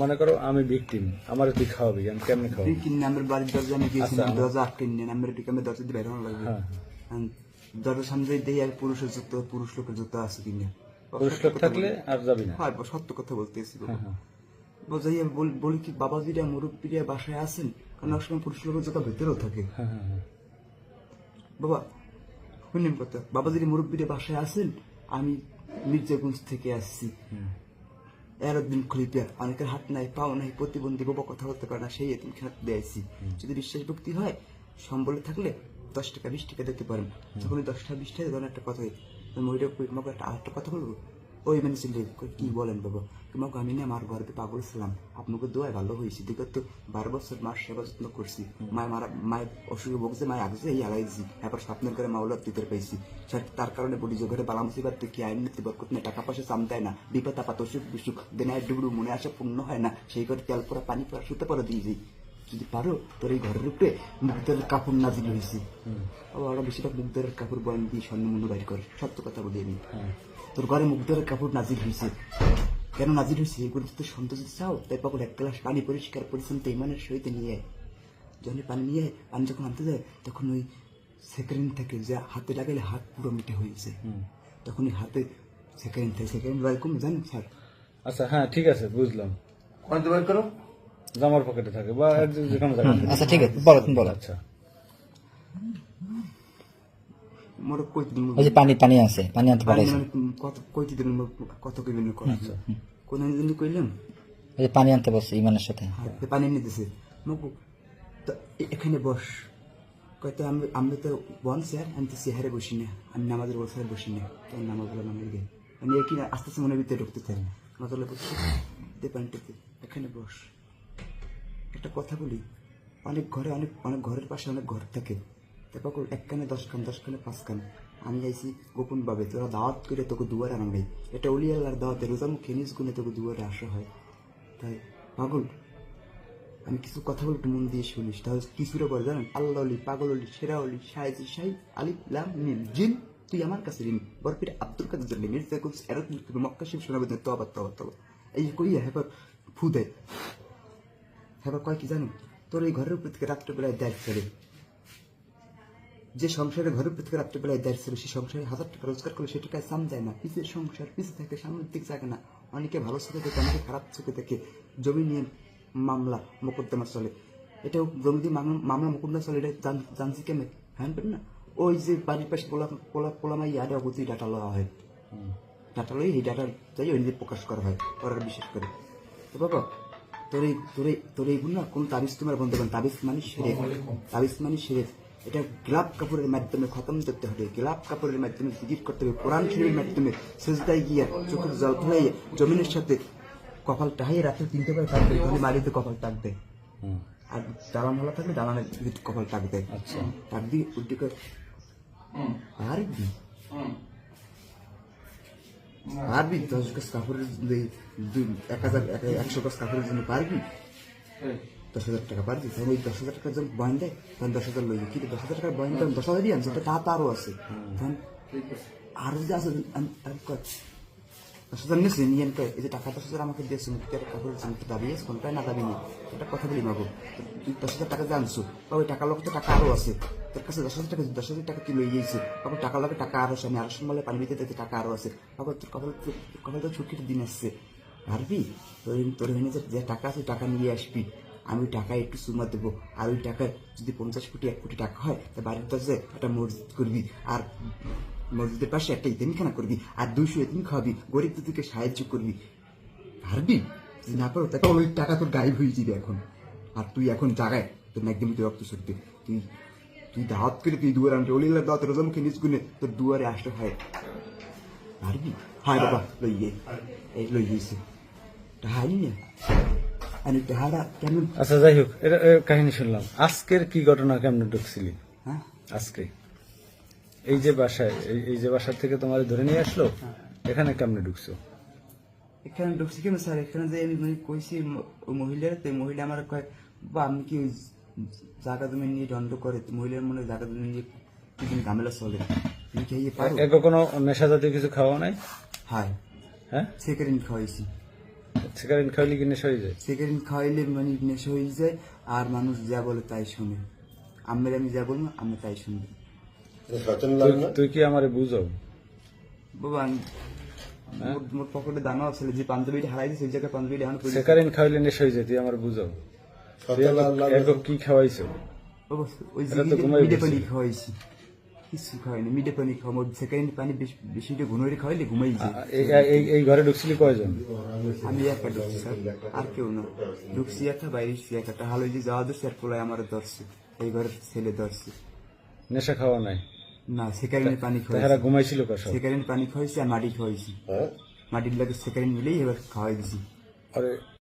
মনে করো আমি ভিকটিম, আমার তুই খাওয়াবি, আমি কেমনে খাওয়াবি? কিনে আমার বাড়ির দরজা আমি গেছিলাম, দরজা আটকে নিয়ে আমার আমি দরজা দিয়ে বেরোনো লাগবে। দরজার সামনে দিয়ে আর পুরুষের জুতো, পুরুষ লোকের জুতো আছে কিনা, পুরুষ লোক থাকলে আর যাবি না। হয় সত্য কথা বলতেছি বোঝাইয়া বলি কি বাবাজিরা মুরব্বীরা বাসায় আছেন, কারণ এক সময় পুরুষ লোকের জুতো ভেতরেও থাকে। বাবা শুনেন কথা, বাবাজিরা মুরব্বীরা বাসায় আছেন, আমি মির্জাগঞ্জ থেকে আসছি, এরদিন খুলিপিয়া, অনেকের হাত নাই পাও নাই, প্রতিবন্ধী বাবা কথা বলতে পারে না, সেই এতিম খেলা দিয়েছি। যদি বিশ্বাস ভক্তি হয়, সম্বলে থাকলে 10 টাকা 20 টাকা দিতে পারেন। তখন 10 টাকা 20 টাকা ধরেন একটা কথা, মহিলা তোমাকে একটা আরেকটা কথা বলবো, ওই মানে ছেলে কি বলেন বাবা, তোমাকে আমি না আমার ঘরে পাগল ছিলাম, আপনাকে দোয়ায় ভালো হয়েছি, দেখো তো 12 বছর মার সেবা যত্ন করছি, মায়ের অসুখে বকছে, মায় আগছে এই হারাইছি, এবার স্বপ্নের করে মাওলার দিতে পাইছি, তার কারণে বলি যে ঘরে বালা মুসিবার তুই কি আইন নিতে বরকত না, টাকা পয়সা চামতায় না, বিপদ আপদ অসুখ বিসুখ দেনায় ডুবড়ু মনে আসা পূর্ণ হয় না, সেই করে তেল পরা পানি পরা শুতে পরে দিয়ে যাই, যদি পারো তোর এই ঘরের উপরে মুক্তের কাপড় নাজিল হয়েছে, ওরা বেশিরভাগ মুক্তের কাপড় বয়ান দিয়ে স্বর্ণমূল্য বাইর করে, সত্য কথা বলি আমি, তোর ঘরে মুক্তের কাপড় নাজিল হয়েছে, কেন নাজিল হয়েছে এগুলো তো সন্তোষ চাও, তাই পাগল 1 গ্লাস পানি পরিষ্কার পরিচ্ছন্ন ইমানের সহিত নিয়ে আয়, যখন পানি নিয়ে পানি যখন আনতে যায় তখন ওই সেকেন্ড থেকে যে হাতে লাগাইলে হাত পুরো মিটে হয়েছে, তখন ওই হাতে সেকেন্ড থেকে সেকেন্ড বার কম জানেন স্যার। আচ্ছা হ্যাঁ ঠিক আছে বুঝলাম, কোন বার করো জামার পকেটে থাকে বা যেখানে জায়গা। আচ্ছা ঠিক আছে, বলো তুমি বলো। আচ্ছা মোর কই দিন ওই যে পানি পানি আছে, পানি আনতে পারে, কত কই দিন কত কইবেন কোন দিন কইলাম, ওই যে পানি আনতে বসছে ইমানের সাথে, পানি এনে দিছে মকু, এখানে বস কয়তো আমি তো বন স্যার, আমি তো চেহারে বসি না, আমি নামাজের বসায় বসি না, তাই নামাজ বলা নামাজ গে আমি একই আস্তে আস্তে মনের ভিতরে ঢুকতে চাই, মাতালে বসছি দে পানিটাতে, এখানে বস, একটা কথা বলি, অনেক ঘরে অনেক অনেক ঘরের পাশে অনেক ঘর থাকে, তারপর 1 কানে 10 কান 10 কানে 5 কান, আমি আইছি গোপন ভাবে, তোরা দাওয়াত করে তোকে দুয়ারে আনা নেই, এটা অলি আল্লাহর দাওয়াতে রোজা মুখে নিজ গুণে তোকে দুয়ারে আসা হয়, তাই পাগল আমি কিছু কথা বলে মন দিয়ে শুনিস, তাহলে কিছুটা বলে জানেন, আল্লাহ অলি, পাগল অলি, সেরা অলি, শাহেজি শাহি, আলিফ লাম মিম জিন, তুই আমার কাছে ঋণ, বরফির আব্দুল কাদের জন্য মির্জা কুলস এরত মক্কা শিব শোনাবে তবা তবা তবা, এই কইয়া হেবার ফু দেয়, হেবার কয় কি জানেন, তোর এই ঘরের উপর থেকে রাত্রেবেলায় দেয় ছেড়ে, যে সংসারে ঘরের উপর থেকে রাত্রেবেলায় দেয় ছেড়ে, সে সংসারে 1000 টাকা রোজগার করলে সে টাকায় সাম যায় না, পিছের সংসার পিছিয়ে থাকে, সামনের দিক জাগে না, অনেকে ভালো চোখে দেখে অনেকে খারাপ চোখে দেখে, জমি নিয়ে মামলা মোকদ্দমা চলে, এটাও জমি দিয়ে মামলা মোকদ্দমা চলে, এটা জানছি কেন হ্যান না, ওই যে বাড়ির পাশে পোলামাই আরে অবধি ডাটা লওয়া হয়, ডাটা লই এই ডাটা যাই ওই প্রকাশ করা হয়, করার বিশেষ করে, তো বাবা তোর এইগুলো না কোন তাবিজ তোমার বন্ধ করেন, তাবিজ মানে সেরে, তাবিজ মানে সেরে, এটা গোলাপ কাপড়ের মাধ্যমে খতম করতে হবে, গোলাপ কাপড়ের মাধ্যমে জিকির করতে হবে, কোরআন শরীফের মাধ্যমে সেজদায় গিয়া চোখের জল ফেলাইয়ে জমিনের সাথে কপাল টাহিয়ে রাতে 3টা করে টাকবে, তাহলে মারিতে কপাল টাকবে, আর দালান হলা থাকলে দালানের কপাল টাকবে, আচ্ছা টাক দিয়ে উল্টি করে পারবি পারবি 10 গজ কাপড়ের 100 গজ কাপড়ের জন্য পারবি, 10,000 টাকা পারবি, তখন ওই 10,000 টাকার জন্য বয়ন দেয়, তখন 10,000 লই, কিন্তু 10,000 টাকার বয়ন তখন 10,000ই আনছে, তা আরও আছে, তখন আরো যে আছে 10,000 নিয়েছে নিয়ে এই যে টাকা 10,000 আমাকে দিয়েছে, মুক্তির কাপড়ের জন্য দাবি আছে কোনটাই না দাবি নেই, একটা কথা বলি মাগো, তুই 10,000 টাকা যে আনছো, ওই টাকার লোক তো টাকা আরো আছে, তোর কাছে 10,000 টাকা তুই লই গিয়েছে, বাবা টাকা লাগে টাকা আরো আছে, আমি আরো সম্বলে পানি দিতে দিতে টাকা আরো আছে, বাবা তোর কপাল তো ছুটির দিন আসছে, পারবি তোর এখানে যে টাকা আছে টাকা নিয়ে আসবি, আমি টাকা একটু সুমা দেবো, আর ওই টাকায় যদি 50 কোটি 1 কোটি টাকা হয়, তা বাড়ির দরজায় একটা মসজিদ করবি, আর মসজিদের পাশে একটা ইতিমখানা করবি, আর 200 ইতিম খাওয়াবি, গরিব দুঃখীকে সাহায্য করবি, পারবি? যদি না পারো তাহলে ওই টাকা তোর গায়েব হয়ে যাবে এখন, আর তুই এখন জাগায় তোর একদমই তোর রক্ত সরবে, তুই দাওয়াত করে তুই দুয়ারে আনতে অলিল্লার দাওয়াত রোজামুখে নিজ গুনে তোর দুয়ারে আসতে হয়, পারবি? হায় বাবা লই গিয়েছে হাই না, আমি টাহারা কেমন। আচ্ছা যাই হোক, এটা কাহিনী শুনলাম, আজকের কি ঘটনা, কেমন ঢুকছিলি? হ্যাঁ আজকে এই যে বাসায়, এই যে বাসার থেকে তোমার ধরে নিয়ে আসলো, এখানে কেমনে ঢুকছো? এখানে ঢুকছি কেন স্যার, এখানে যে আমি কইছি মহিলার, তো মহিলা আমার কয় বা আমি কি জায়গা জমি নিয়ে দণ্ড করে, মহিলার মনে জায়গা জমি নিয়ে কি ঝামেলা চলে, তুমি খাইয়ে পারো? কোনো নেশা জাতীয় কিছু খাওয়া নাই? হ্যাঁ হ্যাঁ সেকেন্ড খাওয়াইছি। সিগারেট খাইলে কি নেশা হয়ে যায়? সিগারেট খাওয়াইলে মানে নেশা হয়ে যায়, আর মানুষ যা বলে তাই শুনে। আমি যা বলবো আমি তাই শুনবো। তুই কি আমারে বুঝো? বাবা মোর পকেটে দানা ছিল, যে পাঞ্জাবিটা হারাই দিয়েছে ওই জায়গায় পাঞ্জাবিটা এখন পড়ে আছে। সিগারেট খাইলে নেশা হয়ে যায়, তুই আমার বুঝো? এরকম কি খাওয়াইছো? বাবা ওই এটা তো ঘুমাই মিডে গেছি। পানি খাওয়াইছি, কিছু খাওয়াইনি। মিডে পানি খাওয়া, সেকেন্ড পানি বেশিটা ঘুনোরে খাওয়াইলে ঘুমাই যায়। এই ঘরে ঢুকছিলি কয়জন? আমি একা ঢুকছি স্যার, আর কেউ না। ঢুকছি একটা, বাইরে একটা হালো যে যাওয়া ধরছে, আর পোলায় আমার ধরছে, এই ঘরের ছেলে ধরছে। নেশা খাওয়া নাই? না, সেকারিনের পানি তাহারা খাওয়াইছি, ঘুমাইছিল কসব? সেকারিন পানি খাওয়াইছি আর মাটি খাওয়াইছি। মাটির লাগে সেকারিন মিলেই এবার খাওয়াই দিছি। আরে